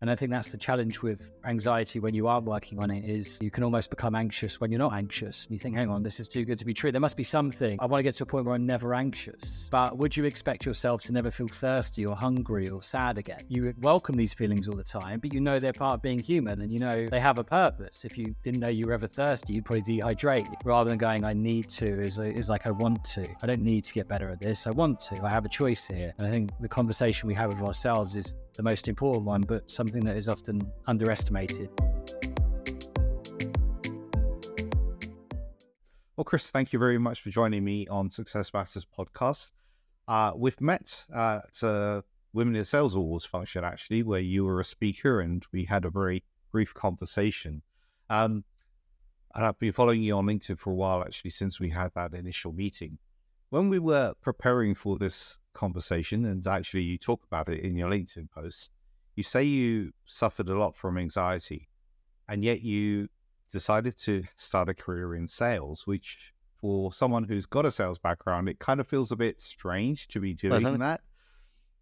And I think that's the challenge with anxiety when you are working on it, is you can almost become anxious when you're not anxious. And you think, hang on, this is too good to be true. There must be something. I want to get to a point where I'm never anxious. But would you expect yourself to never feel thirsty or hungry or sad again? You welcome these feelings all the time, but you know they're part of being human, and you know they have a purpose. If you didn't know you were ever thirsty, you'd probably dehydrate. Rather than going, I need to, is like, I want to. I don't need to get better at this. I want to. I have a choice here. And I think the conversation we have with ourselves is the most important one, but something that is often underestimated. Well, Chris, thank you very much for joining me on Success Matters podcast. We've met at a Women in Sales Awards function, actually, where you were a speaker and we had a very brief conversation. And I've been following you on LinkedIn for a while, actually, since we had that initial meeting. When we were preparing for this conversation, and actually you talk about it in your LinkedIn post, you say you suffered a lot from anxiety, and yet you decided to start a career in sales, which for someone who's got a sales background, it kind of feels a bit strange to be doing that.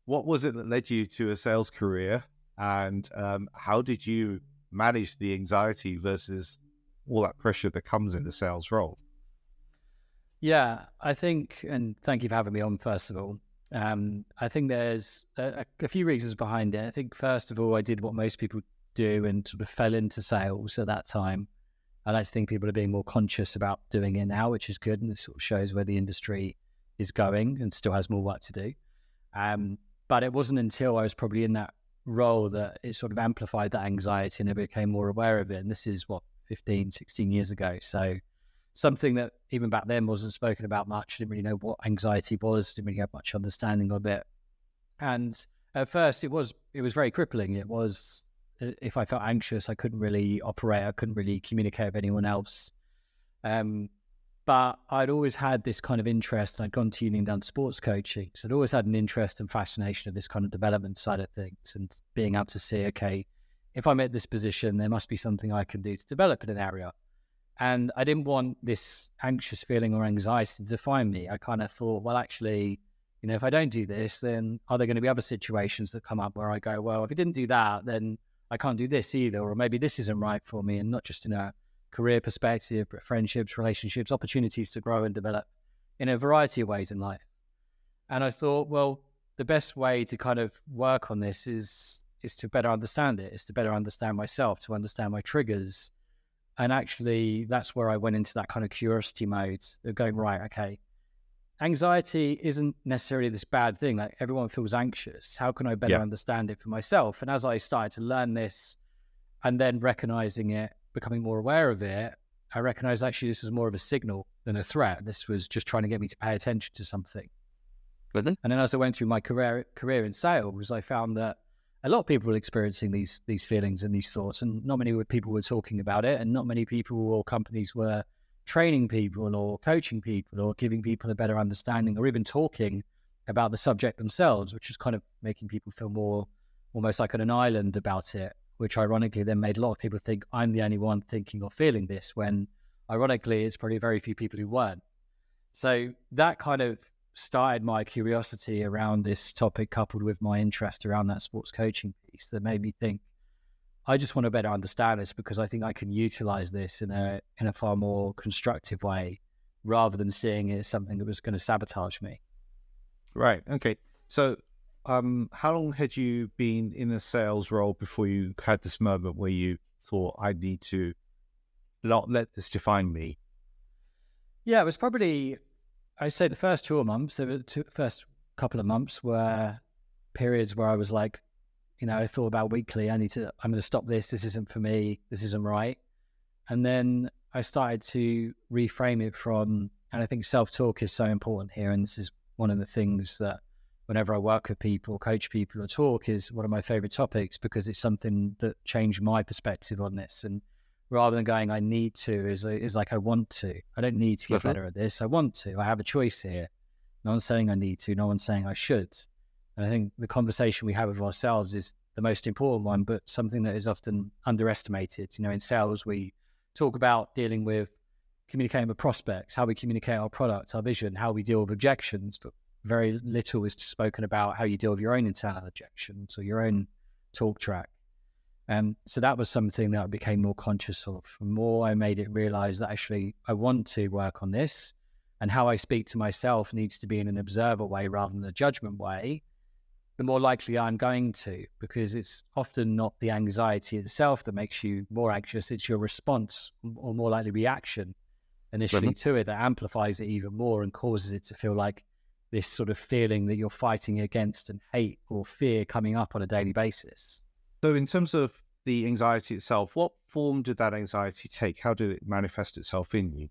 What was it that led you to a sales career, and how did you manage the anxiety versus all that pressure that comes in the sales role? Yeah, I think, and thank you for having me on, first of all. I think there's a few reasons behind it. I think, first of all, I did what most people do and sort of fell into sales at that time. I like to think people are being more conscious about doing it now, which is good, and it sort of shows where the industry is going and still has more work to do. But it wasn't until I was probably in that role that it sort of amplified that anxiety and I became more aware of it. And this is, 15, 16 years ago. So something that even back then wasn't spoken about much. Didn't really know what anxiety was, didn't really have much understanding of it. And at first it was very crippling. It was, if I felt anxious, I couldn't really operate. I couldn't really communicate with anyone else. But I'd always had this kind of interest, and I'd gone to uni and done sports coaching. So I'd always had an interest and fascination of this kind of development side of things, and being able to see, okay, if I'm at this position, there must be something I can do to develop in an area. And I didn't want this anxious feeling or anxiety to define me. I kind of thought, well, actually, if I don't do this, then are there going to be other situations that come up where I go, well, if I didn't do that, then I can't do this either, or maybe this isn't right for me, and not just in a career perspective, but friendships, relationships, opportunities to grow and develop in a variety of ways in life. And I thought, well, the best way to kind of work on this is to better understand it, is to better understand myself, to understand my triggers. And actually, that's where I went into that kind of curiosity mode of going, right, okay, anxiety isn't necessarily this bad thing. Like, everyone feels anxious. How can I better understand it for myself? And as I started to learn this and then recognizing it, becoming more aware of it, I recognized actually this was more of a signal than a threat. This was just trying to get me to pay attention to something. And then as I went through my career in sales, I found that a lot of people were experiencing these feelings and these thoughts, and not many people were talking about it, and not many people or companies were training people or coaching people or giving people a better understanding or even talking about the subject themselves, which was kind of making people feel more almost like on an island about it, which ironically then made a lot of people think I'm the only one thinking or feeling this, when ironically it's probably very few people who weren't. So that kind of started my curiosity around this topic, coupled with my interest around that sports coaching piece, that made me think, I just want to better understand this, because I think I can utilize this in a far more constructive way, rather than seeing it as something that was going to sabotage me. Right. Okay. So how long had you been in a sales role before you had this moment where you thought, I need to not let this define me? Yeah, it was probably, I'd say the first 2 months, first couple of months were periods where I was like, I thought about weekly, I'm going to stop this. This isn't for me. This isn't right. And then I started to reframe it from, and I think self-talk is so important here. And this is one of the things that whenever I work with people, coach people, or talk, is one of my favorite topics, because it's something that changed my perspective on this. And rather than going, I need to, is like, I want to. I don't need to get better at this. I want to. I have a choice here. No one's saying I need to. No one's saying I should. And I think the conversation we have with ourselves is the most important one, but something that is often underestimated. In sales, we talk about dealing with communicating with prospects, how we communicate our product, our vision, how we deal with objections, but very little is spoken about how you deal with your own internal objections or your own talk track. So that was something that I became more conscious of. The more I made it realize that actually I want to work on this, and how I speak to myself needs to be in an observer way rather than a judgment way, the more likely I'm going to, because it's often not the anxiety itself that makes you more anxious. It's your response, or more likely reaction initially to it, that amplifies it even more and causes it to feel like this sort of feeling that you're fighting against, and hate or fear coming up on a daily basis. So in terms of the anxiety itself, what form did that anxiety take? How did it manifest itself in you?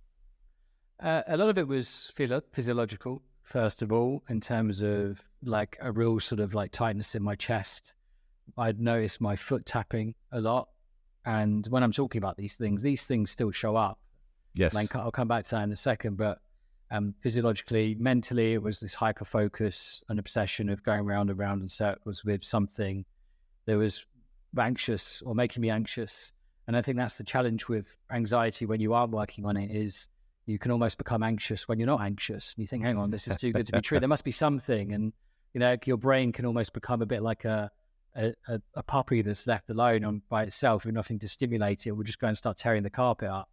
A lot of it was physiological, first of all, in terms of like a real sort of like tightness in my chest. I'd noticed my foot tapping a lot. And when I'm talking about these things still show up. Yes. And I'll come back to that in a second. But physiologically, mentally, it was this hyper focus and obsession of going round and round in circles with something that was anxious or making me anxious. And I think that's the challenge with anxiety when you are working on it, is you can almost become anxious when you're not anxious. And you think, hang on, this is too good to be true. There must be something. And, you know, your brain can almost become a bit like a puppy that's left alone by itself with nothing to stimulate it. We'll just go and start tearing the carpet up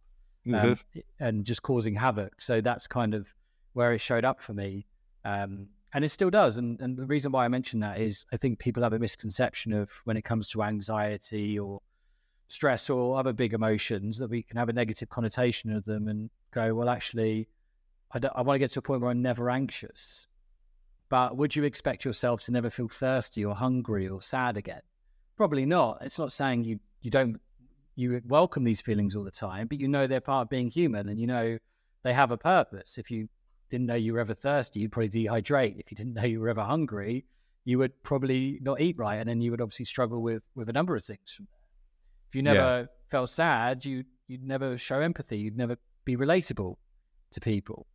and just causing havoc. So that's kind of where it showed up for me. And it still does. And the reason why I mention that is I think people have a misconception of, when it comes to anxiety or stress or other big emotions, that we can have a negative connotation of them and go, well, actually, I want to get to a point where I'm never anxious. But would you expect yourself to never feel thirsty or hungry or sad again? Probably not. It's not saying you welcome these feelings all the time, but you know they're part of being human, and you know they have a purpose. If you didn't know you were ever thirsty, you'd probably dehydrate. If you didn't know you were ever hungry, you would probably not eat right, and then you would obviously struggle with a number of things from there. If you never felt sad, you'd never show empathy. You'd never be relatable to people.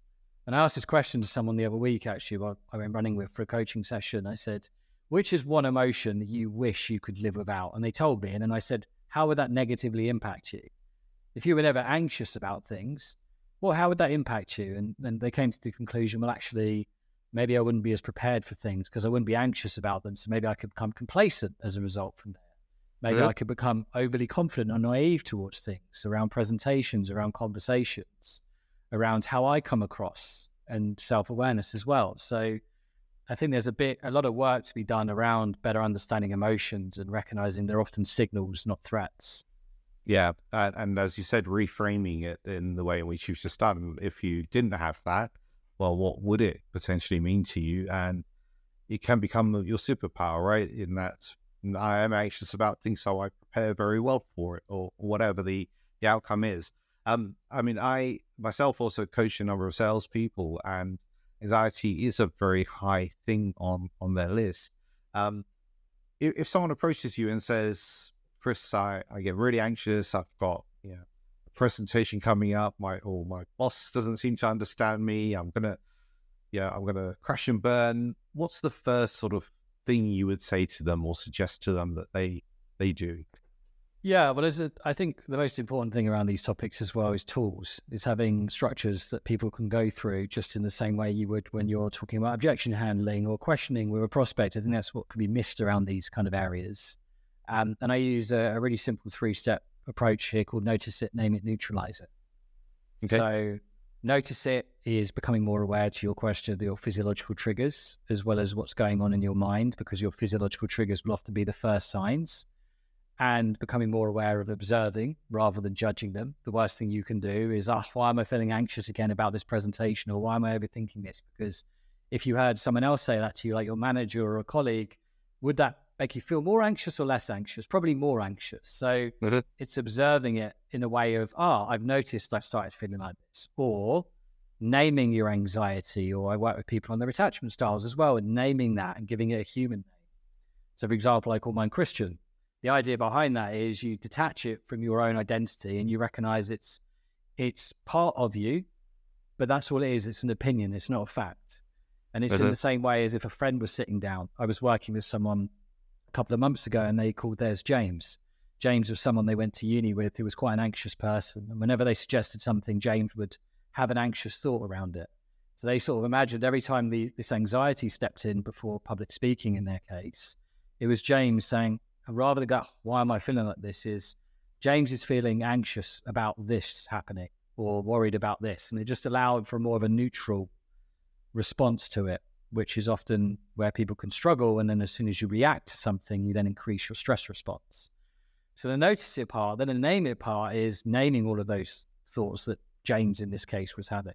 And I asked this question to someone the other week, actually, while I went running with for a coaching session. I said, which is one emotion that you wish you could live without? And they told me. And then I said, how would that negatively impact you? If you were never anxious about things, well, how would that impact you? And they came to the conclusion, well, actually, maybe I wouldn't be as prepared for things because I wouldn't be anxious about them. So maybe I could become complacent as a result from there. Maybe I could become overly confident and naive towards things, around presentations, around conversations, around how I come across, and self-awareness as well. So I think there's a lot of work to be done around better understanding emotions and recognizing they're often signals, not threats. Yeah. And as you said, reframing it in the way in which you've just done. If you didn't have that, well, what would it potentially mean to you? And it can become your superpower, right? In that I am anxious about things, so I prepare very well for it, or whatever the outcome is. I mean, I myself also coach a number of salespeople, and anxiety is a very high thing on their list. If someone approaches you and says, Chris, I get really anxious, I've got a presentation coming up, my boss doesn't seem to understand me, I'm gonna crash and burn, what's the first sort of thing you would say to them or suggest to them that they do? Yeah, well, I think the most important thing around these topics as well is tools. Is having structures that people can go through, just in the same way you would when you're talking about objection handling or questioning with a prospect. I think that's what can be missed around these kind of areas. And I use a really simple 3-step approach here called notice it, name it, neutralize it. Okay. So notice it is becoming more aware, to your question, of your physiological triggers, as well as what's going on in your mind, because your physiological triggers will often be the first signs. And becoming more aware of observing rather than judging them. The worst thing you can do is, why am I feeling anxious again about this presentation? Or why am I overthinking this? Because if you heard someone else say that to you, like your manager or a colleague, would that make you feel more anxious or less anxious? Probably more anxious. So it's observing it in a way of, I've noticed I've started feeling like this. Or naming your anxiety. Or I work with people on their attachment styles as well, and naming that and giving it a human name. So for example, I call mine Christian. The idea behind that is you detach it from your own identity and you recognize it's part of you, but that's all it is. It's an opinion. It's not a fact. And it's in the same way as if a friend was sitting down. I was working with someone a couple of months ago and they called theirs James. James was someone they went to uni with who was quite an anxious person. And whenever they suggested something, James would have an anxious thought around it. So they sort of imagined every time this anxiety stepped in before public speaking in their case, it was James saying, And rather than go, why am I feeling like this, is James is feeling anxious about this happening or worried about this. And it just allowed for more of a neutral response to it, which is often where people can struggle. And then as soon as you react to something, you then increase your stress response. So the notice it part, then the name it part is naming all of those thoughts that James in this case was having.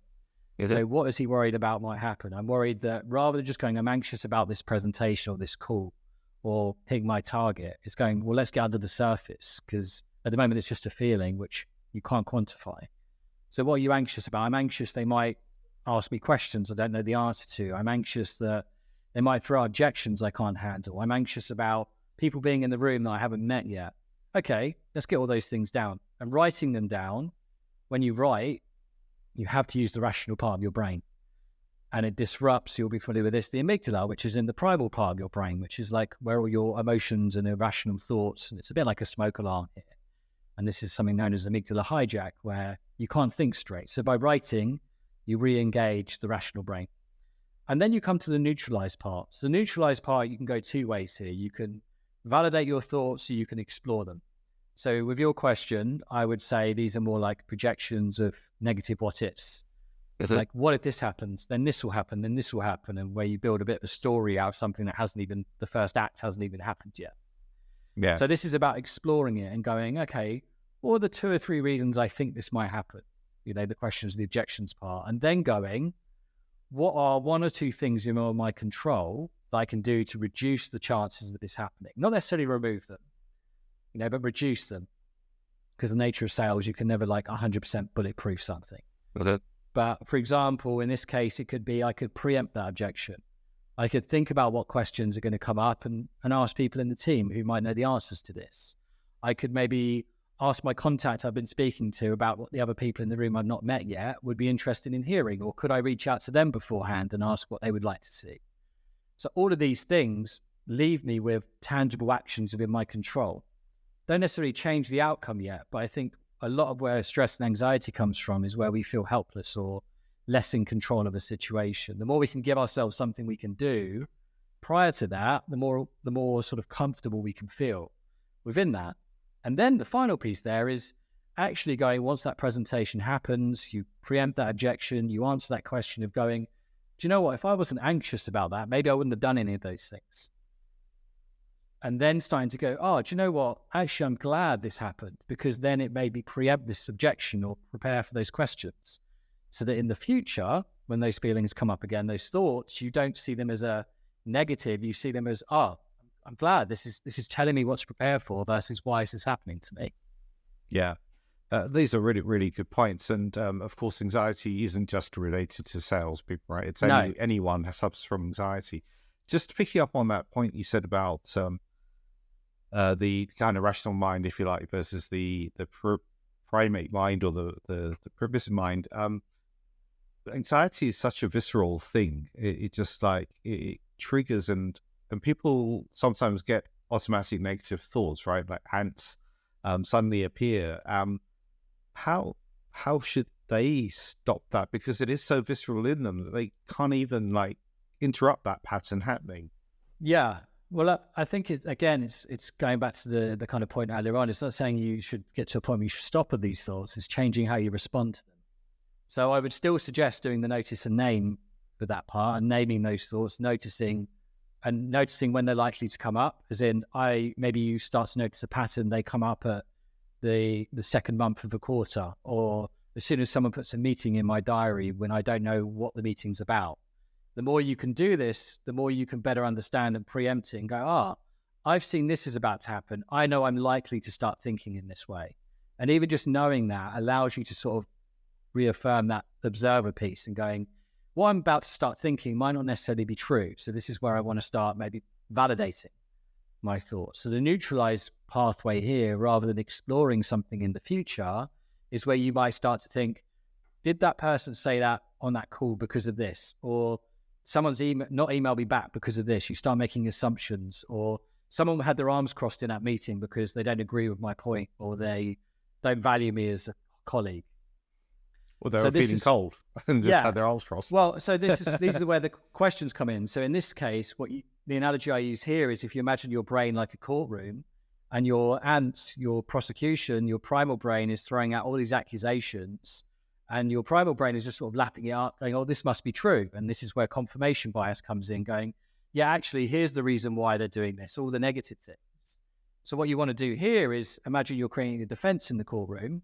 So what is he worried about might happen? I'm worried that rather than just going, I'm anxious about this presentation or this call or hitting my target, it's going, well, let's get under the surface, because at the moment it's just a feeling which you can't quantify. So what are you anxious about? I'm anxious they might ask me questions I don't know the answer to. I'm anxious that they might throw objections I can't handle. I'm anxious about people being in the room that I haven't met yet. Okay, let's get all those things down. And writing them down, when you write, you have to use the rational part of your brain. And it disrupts, you'll be familiar with this, the amygdala, which is in the primal part of your brain, which is like where all your emotions and irrational thoughts, and it's a bit like a smoke alarm here. And this is something known as amygdala hijack, where you can't think straight. So by writing, you re-engage the rational brain. And then you come to the neutralized part. So the neutralized part, you can go two ways here. You can validate your thoughts, or you can explore them. So with your question, I would say these are more like projections of negative what ifs. Like, what if this happens? Then this will happen, then this will happen. And where you build a bit of a story out of something that the first act hasn't even happened yet. Yeah. So this is about exploring it and going, okay, what are the 2 or 3 reasons I think this might happen? The questions, the objections part. And then going, what are 1 or 2 things in my control that I can do to reduce the chances of this happening? Not necessarily remove them, but reduce them. Because the nature of sales, you can never 100% bulletproof something. Okay. But for example, in this case, it could be I could preempt that objection. I could think about what questions are going to come up and ask people in the team who might know the answers to this. I could maybe ask my contact I've been speaking to about what the other people in the room I've not met yet would be interested in hearing, or could I reach out to them beforehand and ask what they would like to see? So all of these things leave me with tangible actions within my control. Don't necessarily change the outcome yet, but I think a lot of where stress and anxiety comes from is where we feel helpless or less in control of a situation. The more we can give ourselves something we can do prior to that, the more sort of comfortable we can feel within that. And then the final piece there is actually going, once that presentation happens, you preempt that objection, you answer that question of going, do you know what, if I wasn't anxious about that, maybe I wouldn't have done any of those things. And then starting to go, oh, do you know what? Actually, I'm glad this happened, because then it made me preempt this objection or prepare for those questions, so that in the future, when those feelings come up again, those thoughts, you don't see them as a negative. You see them as, oh, I'm glad this is telling me what to prepare for versus why is this happening to me. Yeah. These are really, really good points. And of course, anxiety isn't just related to salespeople, right? It's anyone who suffers from anxiety. Just picking up on that point you said about the kind of rational mind, if you like, versus the primate mind or the purposive mind. Anxiety is such a visceral thing. It just it triggers, and people sometimes get automatic negative thoughts, right? Like ants suddenly appear. How should they stop that? Because it is so visceral in them that they can't even interrupt that pattern happening. Yeah. Well, I think it's going back to the kind of point earlier on. It's not saying you should get to a point where you should stop with these thoughts. It's changing how you respond to them. So I would still suggest doing the notice and name for that part, and naming those thoughts, noticing when they're likely to come up. As in, maybe you start to notice a pattern. They come up at the second month of the quarter, or as soon as someone puts a meeting in my diary when I don't know what the meeting's about. The more you can do this, the more you can better understand and preempt it and go, I've seen this is about to happen. I know I'm likely to start thinking in this way. And even just knowing that allows you to sort of reaffirm that observer piece and going, what I'm about to start thinking might not necessarily be true. So this is where I want to start maybe validating my thoughts. So the neutralized pathway here, rather than exploring something in the future, is where you might start to think, did that person say that on that call because of this? Or someone's not emailed me back because of this. You start making assumptions, or someone had their arms crossed in that meeting because they don't agree with my point, or they don't value me as a colleague. Or they were feeling cold and just had their arms crossed. Well, so these are where the questions come in. So in this case, the analogy I use here is if you imagine your brain like a courtroom, and your prosecution, your primal brain is throwing out all these accusations, and your primal brain is just sort of lapping it up, going, oh, this must be true. And this is where confirmation bias comes in, going, yeah, actually, here's the reason why they're doing this, all the negative things. So what you want to do here is imagine you're creating a defense in the courtroom,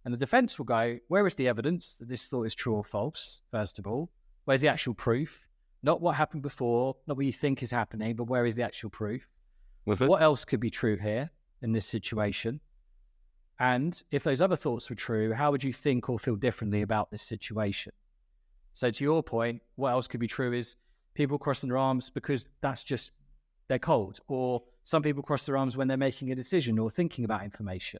and the defense will go, where is the evidence that this thought is true or false, first of all? Where's the actual proof? Not what happened before, not what you think is happening, but where is the actual proof? What else could be true here in this situation? And if those other thoughts were true, how would you think or feel differently about this situation? So to your point, what else could be true is people crossing their arms because that's just, they're cold. Or some people cross their arms when they're making a decision or thinking about information.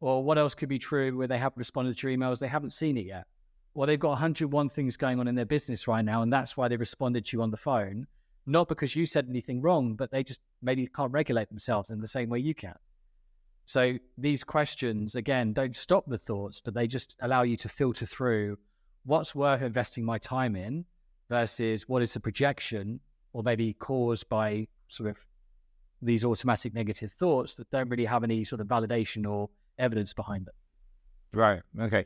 Or what else could be true where they haven't responded to your emails, they haven't seen it yet. Or they've got 101 things going on in their business right now, and that's why they responded to you on the phone. Not because you said anything wrong, but they just maybe can't regulate themselves in the same way you can. So these questions, again, don't stop the thoughts, but they just allow you to filter through what's worth investing my time in versus what is a projection or maybe caused by sort of these automatic negative thoughts that don't really have any sort of validation or evidence behind them. Right. Okay.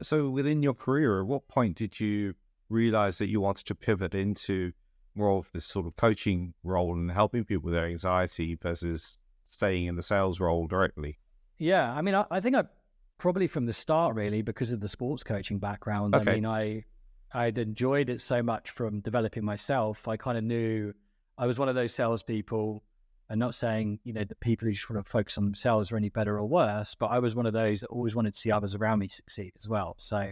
So within your career, at what point did you realize that you wanted to pivot into more of this sort of coaching role and helping people with their anxiety versus staying in the sales role directly? Yeah. I mean, I think I probably from the start, really, because of the sports coaching background. Okay. I mean, I'd enjoyed it so much from developing myself. I kind of knew I was one of those salespeople. I'm not saying, that people who just want to focus on themselves are any better or worse, but I was one of those that always wanted to see others around me succeed as well. So,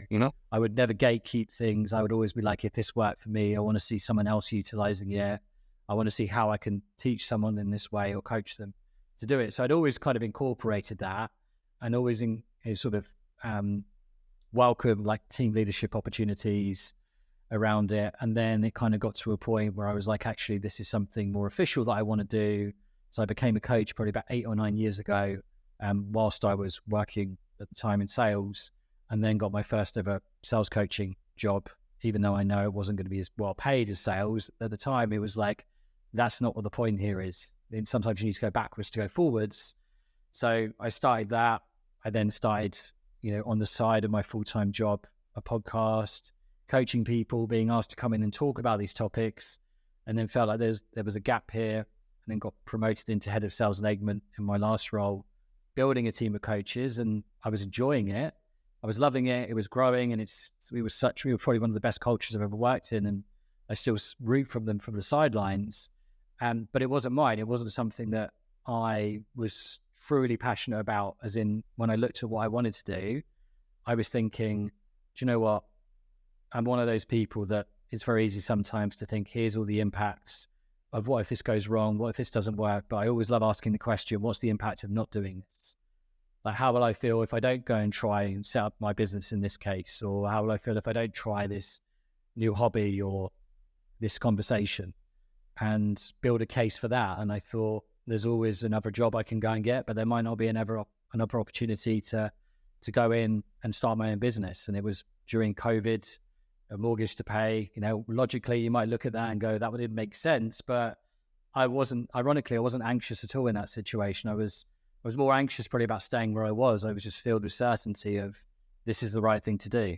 I would never gatekeep things. I would always be like, if this worked for me, I want to see someone else utilizing it. I want to see how I can teach someone in this way or coach them to do it. So I'd always kind of incorporated that and always welcome like team leadership opportunities around it. And then it kind of got to a point where I was like, actually, this is something more official that I want to do. So I became a coach probably about 8 or 9 years ago, whilst I was working at the time in sales, and then got my first ever sales coaching job, even though I know it wasn't going to be as well paid as sales. At the time, it was like, that's not what the point here is. And sometimes you need to go backwards to go forwards. So I started that. I then started, on the side of my full-time job, a podcast, coaching people, being asked to come in and talk about these topics, and then felt like there was a gap here, and then got promoted into head of sales enablement in my last role, building a team of coaches, and I was enjoying it. I was loving it. It was growing, and we were probably one of the best cultures I've ever worked in, and I still root from them from the sidelines. But it wasn't mine. It wasn't something that I was truly passionate about, as in when I looked at what I wanted to do, I was thinking, do you know what? I'm one of those people that it's very easy sometimes to think, here's all the impacts of what if this goes wrong? What if this doesn't work? But I always love asking the question, what's the impact of not doing this? Like, how will I feel if I don't go and try and set up my business in this case? Or how will I feel if I don't try this new hobby or this conversation and build a case for that? And I thought there's always another job I can go and get, but there might not be another opportunity to go in and start my own business. And it was during COVID, a mortgage to pay. Logically, you might look at that and go, that wouldn't make sense. But ironically, I wasn't anxious at all in that situation. I was more anxious probably about staying where I was. I was just filled with certainty of this is the right thing to do.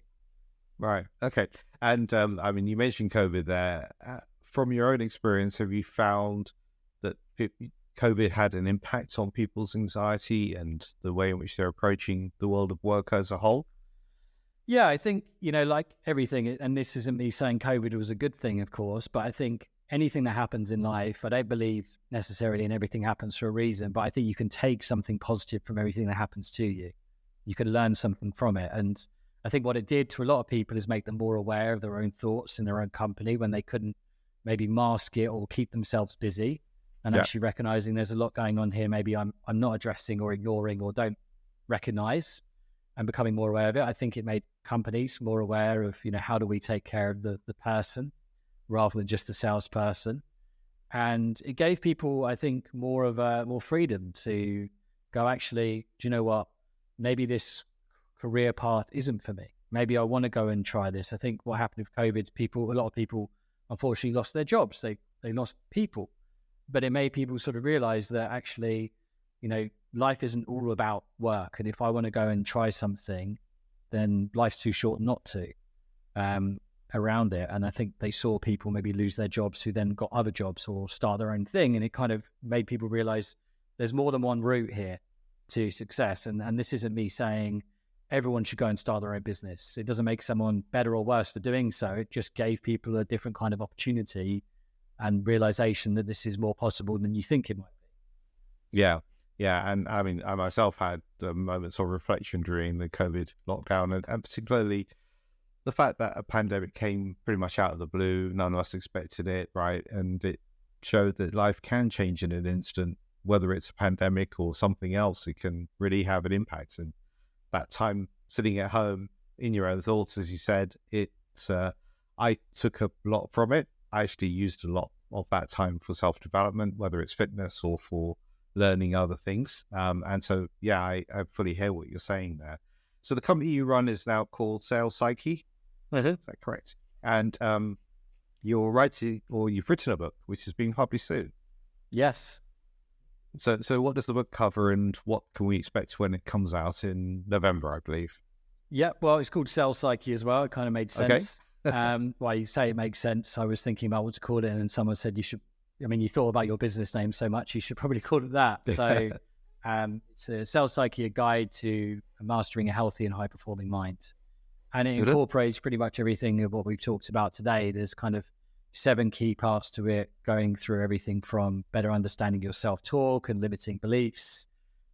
Right. Okay. And you mentioned COVID there. From your own experience, have you found that COVID had an impact on people's anxiety and the way in which they're approaching the world of work as a whole? Yeah, I think, like everything, and this isn't me saying COVID was a good thing, of course, but I think anything that happens in life, I don't believe necessarily in everything happens for a reason, but I think you can take something positive from everything that happens to you. You can learn something from it. And I think what it did to a lot of people is make them more aware of their own thoughts in their own company when they couldn't maybe mask it or keep themselves busy, and actually recognizing there's a lot going on here. Maybe I'm not addressing or ignoring or don't recognize, and becoming more aware of it. I think it made companies more aware of, how do we take care of the person rather than just the salesperson. And it gave people, I think, more freedom to go, actually, do you know what? Maybe this career path isn't for me. Maybe I want to go and try this. I think what happened with COVID, a lot of people unfortunately lost their jobs. They lost people, but it made people sort of realize that actually life isn't all about work. And if I want to go and try something, then life's too short not to, around it. And I think they saw people maybe lose their jobs who then got other jobs or start their own thing. And it kind of made people realize there's more than one route here to success. And this isn't me saying everyone should go and start their own business. It doesn't make someone better or worse for doing so. It just gave people a different kind of opportunity and realization that this is more possible than you think it might be. Yeah. Yeah. And I mean, I myself had moments of reflection during the COVID lockdown, and particularly the fact that a pandemic came pretty much out of the blue. None of us expected it, right? And it showed that life can change in an instant, whether it's a pandemic or something else. It can really have an impact. And that time sitting at home in your own thoughts, as you said, I took a lot from it. I actually used a lot of that time for self-development, whether it's fitness or for learning other things. And so, yeah, I fully hear what you're saying there. So the company you run is now called Psyche. Mm-hmm. Is that correct? And you're writing, or you've written a book, which is being published soon. Yes. So what does the book cover, and what can we expect when it comes out in November, I believe? Yeah, well, it's called Psyche as well. It kind of made sense. Okay. Why you say it makes sense. I was thinking about what to call it, and someone said you thought about your business name so much, you should probably call it that. So it's a Psyche, a guide to mastering a healthy and high-performing mind. And it incorporates pretty much everything of what we've talked about today. There's kind of 7 key parts to it, going through everything from better understanding your self-talk and limiting beliefs,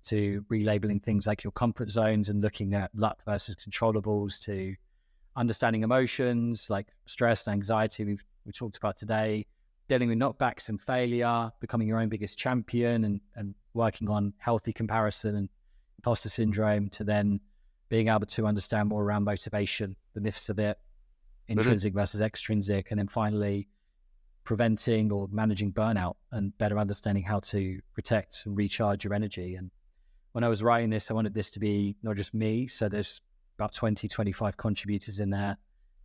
to relabeling things like your comfort zones and looking at luck versus controllables, to understanding emotions like stress and anxiety we talked about today, dealing with knockbacks and failure, becoming your own biggest champion, and working on healthy comparison and imposter syndrome, to then being able to understand more around motivation, the myths of it, intrinsic versus extrinsic, and then finally preventing or managing burnout and better understanding how to protect and recharge your energy. And when I was writing this, I wanted this to be not just me. So there's about 20, 25 contributors in there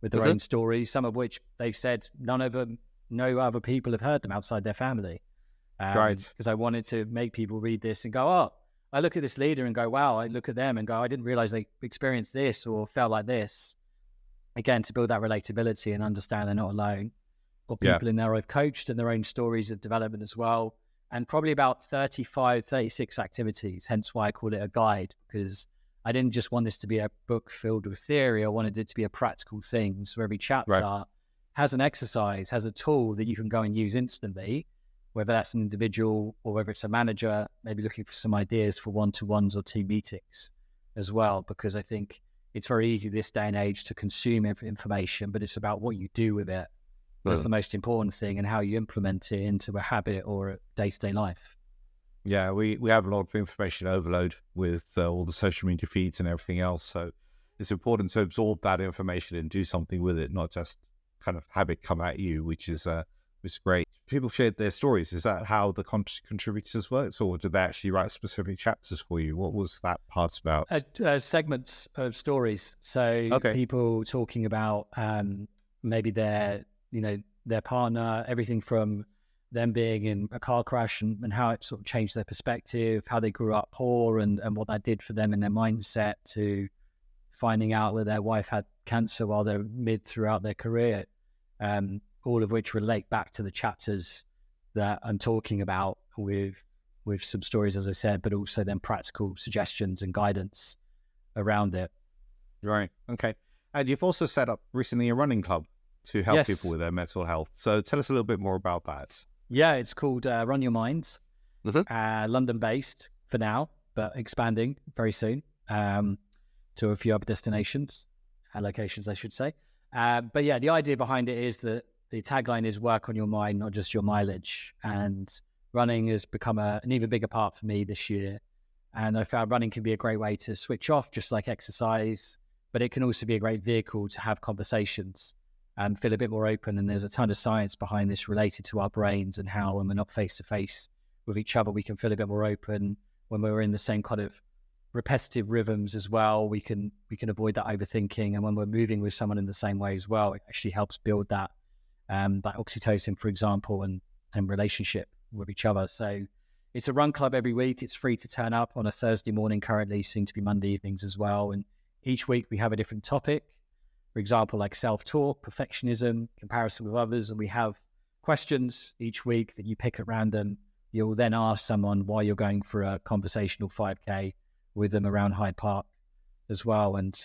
with their own stories, some of which they've said no other people have heard them outside their family. Right. Because I wanted to make people read this and go, oh, I look at this leader and go, wow, I look at them and go, I didn't realize they experienced this or felt like this. Again, to build that relatability and understand they're not alone. Got people in there I've coached and their own stories of development as well. And probably about 35, 36 activities, hence why I call it a guide, because I didn't just want this to be a book filled with theory. I wanted it to be a practical thing. So every chapter has an exercise, has a tool that you can go and use instantly, whether that's an individual or whether it's a manager, maybe looking for some ideas for one-to-ones or team meetings as well, because I think it's very easy this day and age to consume information, but it's about what you do with it. That's the most important thing, and how you implement it into a habit or a day-to-day life. Yeah, we have a lot of information overload with all the social media feeds and everything else. So it's important to absorb that information and do something with it, not just kind of have it come at you, which is great. People shared their stories. Is that how the contributors worked, or did they actually write specific chapters for you? What was that part about? Segments of stories. So people talking about maybe their partner, everything from them being in a car crash and how it sort of changed their perspective, how they grew up poor and what that did for them in their mindset, to finding out that their wife had cancer while they're throughout their career. All of which relate back to the chapters that I'm talking about, with some stories, as I said, but also then practical suggestions and guidance around it. Right. Okay. And you've also set up recently a running club to help people with their mental health. So tell us a little bit more about that. Yeah, it's called Run Your Minds, London-based for now, but expanding very soon to a few other destinations, locations, I should say. But yeah, the idea behind it is that the tagline is work on your mind, not just your mileage. And running has become an even bigger part for me this year. And I found running can be a great way to switch off, just like exercise, but it can also be a great vehicle to have conversations and feel a bit more open. And there's a ton of science behind this related to our brains and how, when we're not face to face with each other, we can feel a bit more open. When we're in the same kind of repetitive rhythms as well, we can avoid that overthinking. And when we're moving with someone in the same way as well, it actually helps build that oxytocin, for example, and relationship with each other. So it's a run club every week. It's free to turn up on a Thursday morning currently, soon to be Monday evenings as well. And each week we have a different topic. For example, like self-talk, perfectionism, comparison with others. And we have questions each week that you pick at random. You'll then ask someone why you're going for a conversational 5K with them around Hyde Park as well. And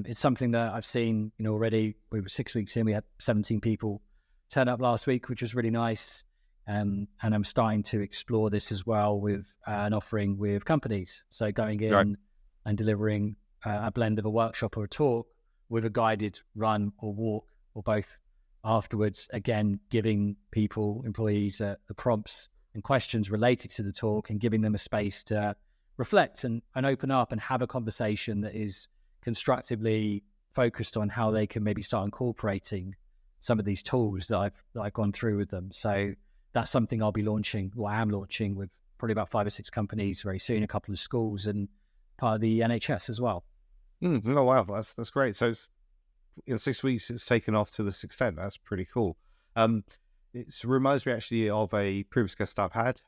it's something that I've seen, already. We were 6 weeks in, we had 17 people turn up last week, which was really nice. And I'm starting to explore this as well with an offering with companies. So going in and delivering a blend of a workshop or a talk with a guided run or walk or both afterwards, again, giving people, employees, the prompts and questions related to the talk and giving them a space to reflect and open up and have a conversation that is constructively focused on how they can maybe start incorporating some of these tools that I've gone through with them. So that's something I'll be launching, or I am launching, with probably about 5 or 6 companies very soon, a couple of schools and part of the NHS as well. Oh, wow, that's great. So in 6 weeks, it's taken off to this extent. That's pretty cool. It reminds me actually of a previous guest I've had,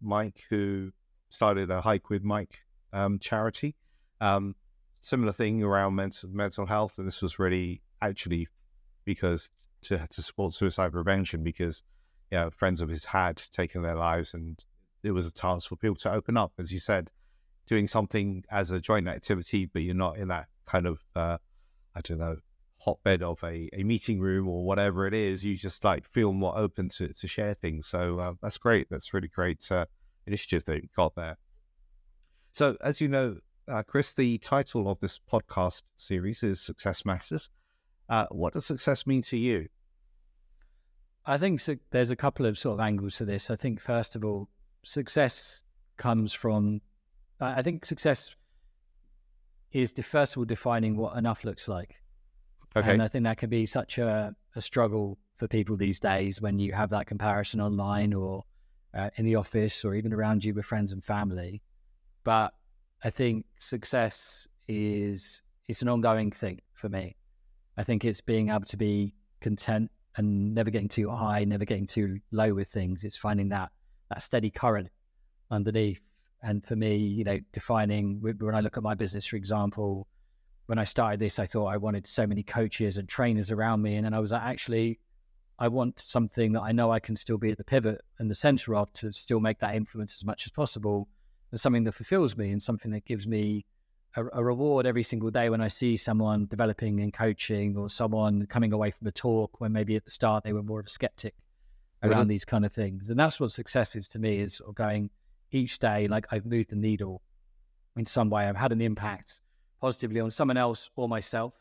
Mike, who started a Hike with Mike charity. Similar thing around mental health, and this was really actually because to support suicide prevention, because friends of his had taken their lives, and it was a chance for people to open up, as you said, doing something as a joint activity, but you're not in that kind of hotbed of a meeting room or whatever it is. You just feel more open to share things. So that's great. That's really great initiative that you got there. So as you know, Chris, the title of this podcast series is Success Matters. What does success mean to you? I think there's a couple of sort of angles to this. I think, first of all, success comes from, I think success is first of all defining what enough looks like. Okay. And I think that can be such a struggle for people these days when you have that comparison online or in the office or even around you with friends and family. But I think success it's an ongoing thing for me. I think it's being able to be content and never getting too high, never getting too low with things. It's finding that steady current underneath. And for me, defining, when I look at my business, for example, when I started this, I thought I wanted so many coaches and trainers around me. And then I was like, actually, I want something that I know I can still be at the pivot and the center of, to still make that influence as much as possible, and something that fulfills me and something that gives me a reward every single day when I see someone developing and coaching, or someone coming away from a talk when maybe at the start they were more of a skeptic around these kind of things. And that's what success is to me, is sort of going each day like I've moved the needle in some way. I've had an impact positively on someone else or myself.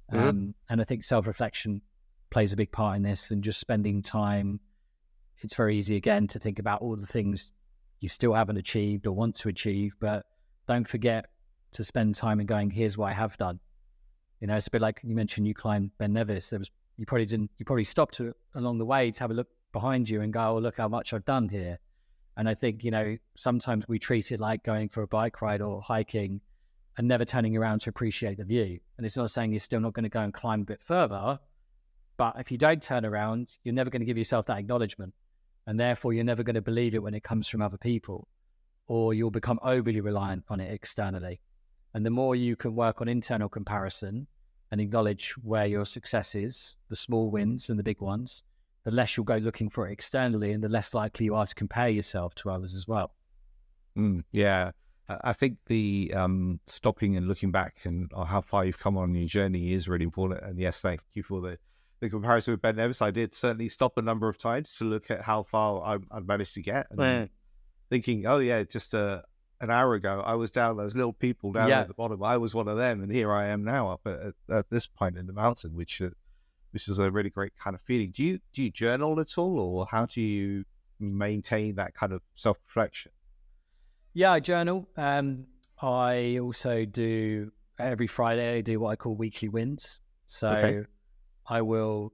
And I think self-reflection plays a big part in this, and just spending time. It's very easy again to think about all the things you still haven't achieved or want to achieve, but don't forget to spend time and going, here's what I have done. It's a bit like you mentioned, you climbed Ben Nevis. You probably stopped along the way to have a look behind you and go, oh, look how much I've done here. And I think, sometimes we treat it like going for a bike ride or hiking and never turning around to appreciate the view. And it's not saying you're still not going to go and climb a bit further, but if you don't turn around, you're never going to give yourself that acknowledgement. And therefore, you're never going to believe it when it comes from other people, or you'll become overly reliant on it externally. And the more you can work on internal comparison and acknowledge where your success is, the small wins and the big ones, the less you'll go looking for it externally, and the less likely you are to compare yourself to others as well. Yeah. I think the stopping and looking back and how far you've come on your journey is really important. And yes, thank you for the comparison with Ben Nevis. I did certainly stop a number of times to look at how far I've managed to get, and thinking, oh yeah, just an hour ago I was down those little people down at the bottom. I was one of them, and here I am now up at this point in the mountain, which is a really great kind of feeling. Do you journal at all, or how do you maintain that kind of self-reflection? Yeah, I journal. I also do, every Friday, I do what I call weekly wins. So I will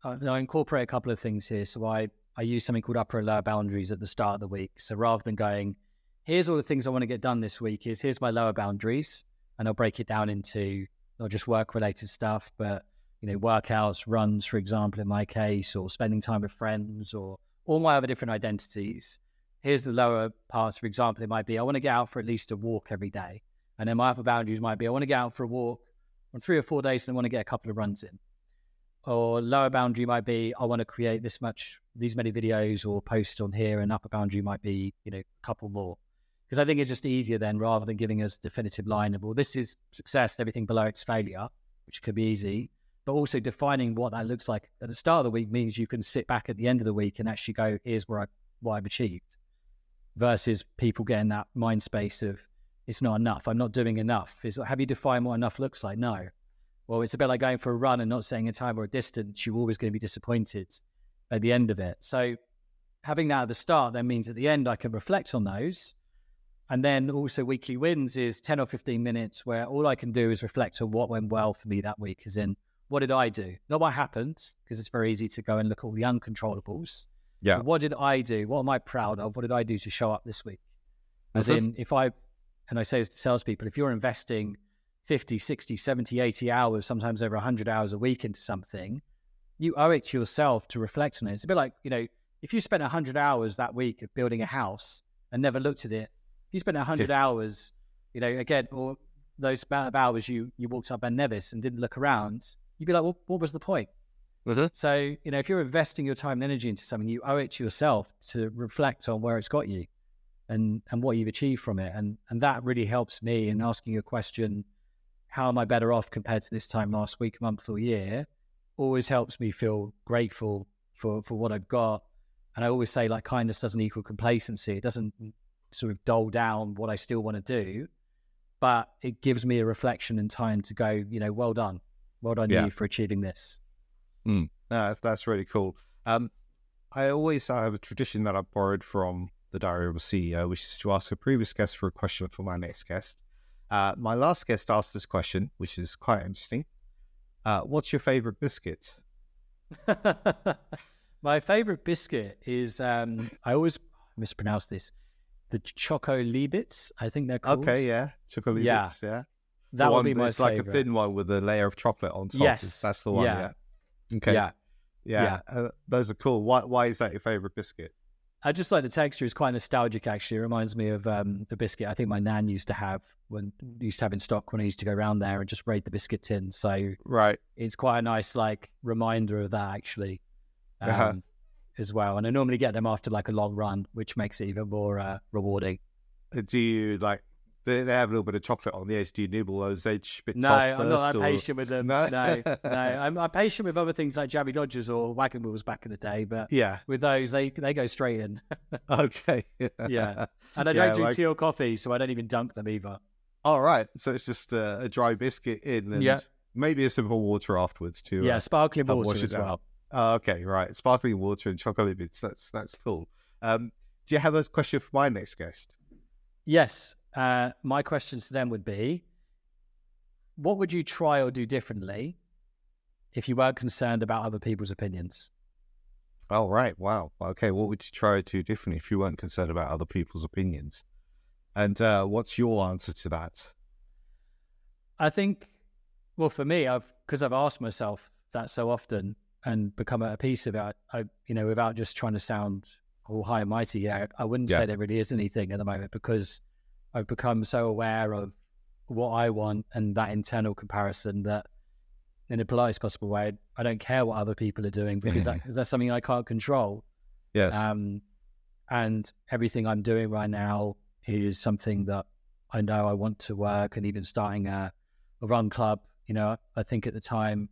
I incorporate a couple of things here. So I use something called upper and lower boundaries at the start of the week. So rather than going, here's all the things I want to get done this week, here's my lower boundaries, and I'll break it down into not just work-related stuff, but workouts, runs, for example, in my case, or spending time with friends, or all my other different identities. here's the lower parts. For example, it might be, I want to get out for at least a walk every day. And then my upper boundaries might be, I want to get out for a walk on 3 or 4 days and I want to get a couple of runs in. Or lower boundary might be, I want to create these many videos or posts on here, and upper boundary might be, a couple more. Because I think it's just easier then, rather than giving us definitive line of, well, this is success, everything below it's failure, which could be easy, but also defining what that looks like at the start of the week means you can sit back at the end of the week and actually go, here's what I've achieved, versus people getting that mind space of, it's not enough, I'm not doing enough. Have you defined what enough looks like? No. Well, it's a bit like going for a run and not setting a time or a distance. You're always going to be disappointed at the end of it. So having that at the start then means at the end I can reflect on those. And then also weekly wins is 10 or 15 minutes where all I can do is reflect on what went well for me that week, as in, what did I do? Not what happened, because it's very easy to go and look at all the uncontrollables. Yeah. But what did I do? What am I proud of? What did I do to show up this week? As in, and I say this to salespeople, if you're investing 50, 60, 70, 80 hours, sometimes over 100 hours a week into something, you owe it to yourself to reflect on it. It's a bit like, if you spent 100 hours that week of building a house and never looked at it, if you spent 100 hours, again, or those amount of hours you walked up Ben Nevis and didn't look around, you'd be like, well, what was the point? So, if you're investing your time and energy into something, you owe it to yourself to reflect on where it's got you and what you've achieved from it. And that really helps me in asking a question, how am I better off compared to this time last week, month, or year? Always helps me feel grateful for what I've got. And I always say, like, kindness doesn't equal complacency. It doesn't sort of dull down what I still want to do, but it gives me a reflection and time to go, well done you for achieving this. No, that's really cool. I have a tradition that I borrowed from the Diary of a CEO, which is to ask a previous guest for a question for my next guest. My last guest asked this question, which is quite interesting. What's your favorite biscuit? My favorite biscuit is, I always mispronounce this, the Choco Liebitz, I think they're called. Okay, yeah. Choco Liebitz, yeah. That would be my favorite. It's like a thin one with a layer of chocolate on top. Yes. That's the one, yeah. Okay. Yeah. Those are cool. Why is that your favorite biscuit? I just like the texture. It's quite nostalgic, actually. It reminds me of the biscuit I think my nan used to have in stock when I used to go around there and just raid the biscuit tin. So it's quite a nice reminder of that, actually, as well. And I normally get them after a long run, which makes it even more rewarding. Do you they have a little bit of chocolate on the edge? Do you nibble those edge bits off? No, I'm not that patient with them. No. I'm patient with other things like Jammy Dodgers or Wagon Wheels back in the day, but with those, they go straight in. Okay. Yeah. And I don't do tea or coffee, so I don't even dunk them either. All right. So it's just a dry biscuit in and maybe a sip of water afterwards too. Sparkling water as well. Okay, right. Sparkling water and chocolate bits. That's cool. Do you have a question for my next guest? Yes. My questions to them would be, what would you try or do differently if you weren't concerned about other people's opinions? Oh, right. Wow. Okay. What would you try to do differently if you weren't concerned about other people's opinions? And what's your answer to that? I think, well, for me, because I've asked myself that so often and become at peace about, without just trying to sound all high and mighty, I wouldn't say there really is anything at the moment, because I've become so aware of what I want and that internal comparison that, in the politest possible way, I don't care what other people are doing, because that's something I can't control. Yes. And everything I'm doing right now is something that I know I want to work, and even starting a run club, I think at the time,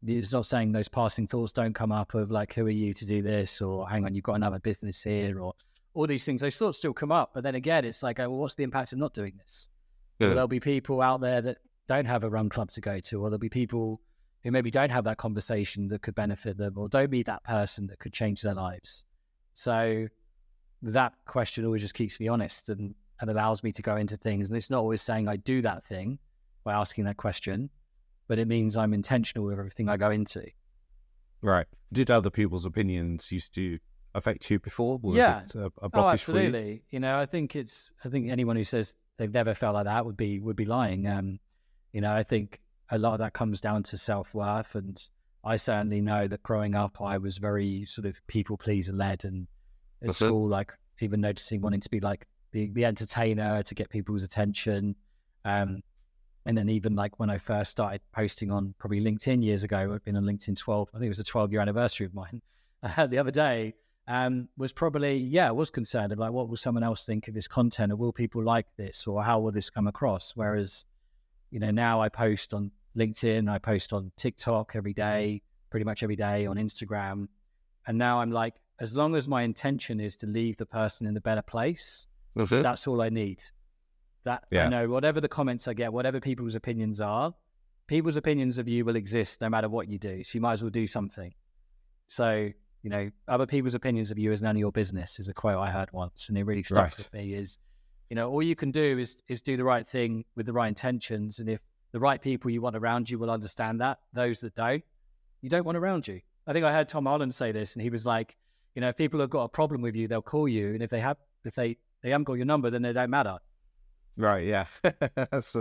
it's not saying those passing thoughts don't come up of who are you to do this, or hang on, you've got another business here, or all these things. Those thoughts still come up, but then again, it's well, what's the impact of not doing this? Well, there'll be people out there that don't have a run club to go to, or there'll be people who maybe don't have that conversation that could benefit them, or don't meet that person that could change their lives. So that question always just keeps me honest and allows me to go into things. And it's not always saying I do that thing by asking that question, but it means I'm intentional with everything I go into. Right. Did other people's opinions used to affect you before? Was it a blockage absolutely. for you? I think anyone who says they've never felt like that would be lying. I think a lot of that comes down to self-worth, and I certainly know that growing up I was very sort of people pleaser led, and at school even noticing wanting to be like the entertainer to get people's attention. And then even like when I first started posting on probably LinkedIn years ago, I've been on LinkedIn 12, I think it was a 12-year anniversary of mine the other day, was probably, I was concerned about what will someone else think of this content, or will people like this, or how will this come across? Whereas, now I post on LinkedIn, I post on TikTok every day, pretty much every day, on Instagram. And now I'm like, as long as my intention is to leave the person in a better place, that's all I need. I know whatever the comments I get, whatever people's opinions are, people's opinions of you will exist no matter what you do. So you might as well do something. So, other people's opinions of you is none of your business, is a quote I heard once, and it really stuck with me. Is, all you can do is do the right thing with the right intentions. And if the right people you want around you will understand that, those that don't, you don't want around you. I think I heard Tom Holland say this, and he was like, if people have got a problem with you, they'll call you. And if they haven't got your number, then they don't matter. Right. Yeah. That's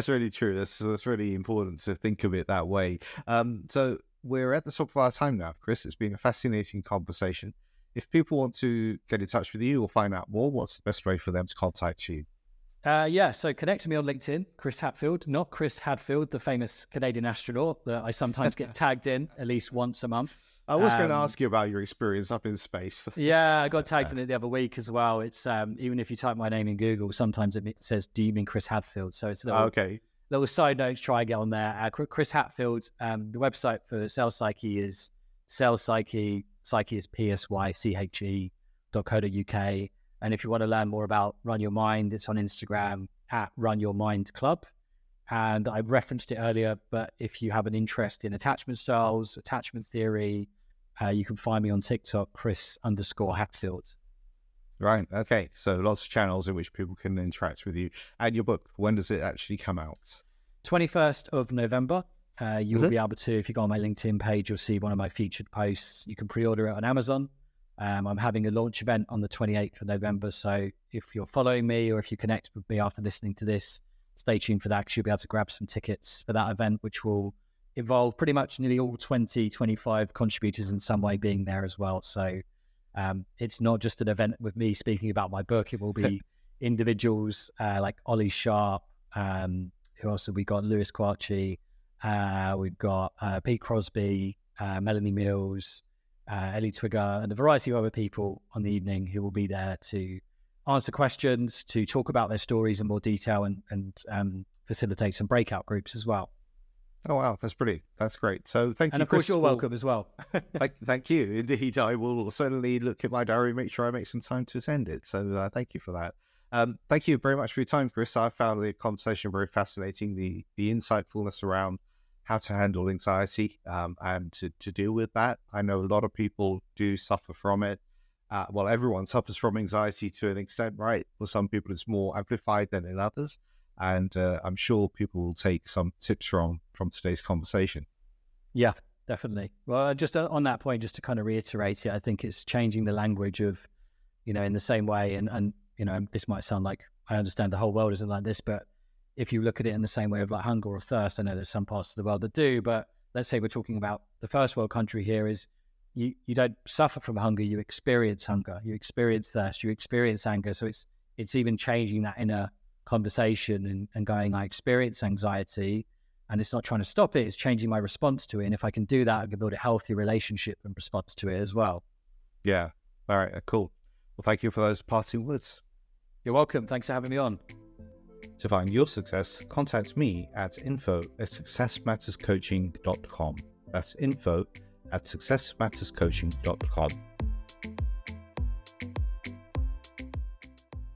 really true. That's really important to think of it that way. So we're at the top of our time now, Chris. It's been a fascinating conversation. If people want to get in touch with you or find out more, what's the best way for them to contact you? So connect to me on LinkedIn, Chris Hatfield, not Chris Hadfield, the famous Canadian astronaut that I sometimes get tagged in at least once a month. I was going to ask you about your experience up in space. I got tagged in it the other week as well. It's even if you type my name in Google, sometimes it says, "Do you mean Chris Hatfield?" So it's a little side note to try and get on there. Chris Hatfield. The website for Sales Psyche is Sales Psyche. Psyche is psyche.co.uk. And if you want to learn more about Run Your Mind, it's on Instagram at Run Your Mind Club. And I referenced it earlier, but if you have an interest in attachment styles, attachment theory, you can find me on TikTok, Chris_Hatfield. Right. Okay. So lots of channels in which people can interact with you. And your book, when does it actually come out? 21st of November. You will be able to, if you go on my LinkedIn page, you'll see one of my featured posts. You can pre-order it on Amazon. I'm having a launch event on the 28th of November. So if you're following me or if you connect with me after listening to this, stay tuned for that, because you'll be able to grab some tickets for that event, which will involve pretty much nearly all 25 contributors in some way being there as well. So it's not just an event with me speaking about my book. It will be individuals like Ollie Sharp, who else have we got? Lewis Quarchi, we've got Pete Crosby, Melanie Mills, Ellie Twigger, and a variety of other people on the evening who will be there to answer questions, to talk about their stories in more detail, and facilitate some breakout groups as well. Oh, wow. That's brilliant. That's great. So thank you, and of course, you're welcome as well. Thank you. Indeed, I will certainly look at my diary, make sure I make some time to attend it. So thank you for that. Thank you very much for your time, Chris. I found the conversation very fascinating, the insightfulness around how to handle anxiety and to deal with that. I know a lot of people do suffer from it. Well, everyone suffers from anxiety to an extent, right? For some people, it's more amplified than in others. And I'm sure people will take some tips from today's conversation. Yeah, definitely. Well, just on that point, just to kind of reiterate it, I think it's changing the language of, in the same way. And this might sound like I understand the whole world isn't like this, but if you look at it in the same way of like hunger or thirst, I know there's some parts of the world that do, but let's say we're talking about the first world country here is, you don't suffer from hunger, you experience hunger, you experience thirst, you experience anger. So it's even changing that inner conversation and going, I experience anxiety, and it's not trying to stop it, it's changing my response to it. And if I can do that, I can build a healthy relationship and response to it as well. Yeah. All right. Cool. Well, thank you for those parting words. You're welcome. Thanks for having me on. To find your success, contact me at info@successmatterscoaching.com. That's info@successmatterscoaching.com.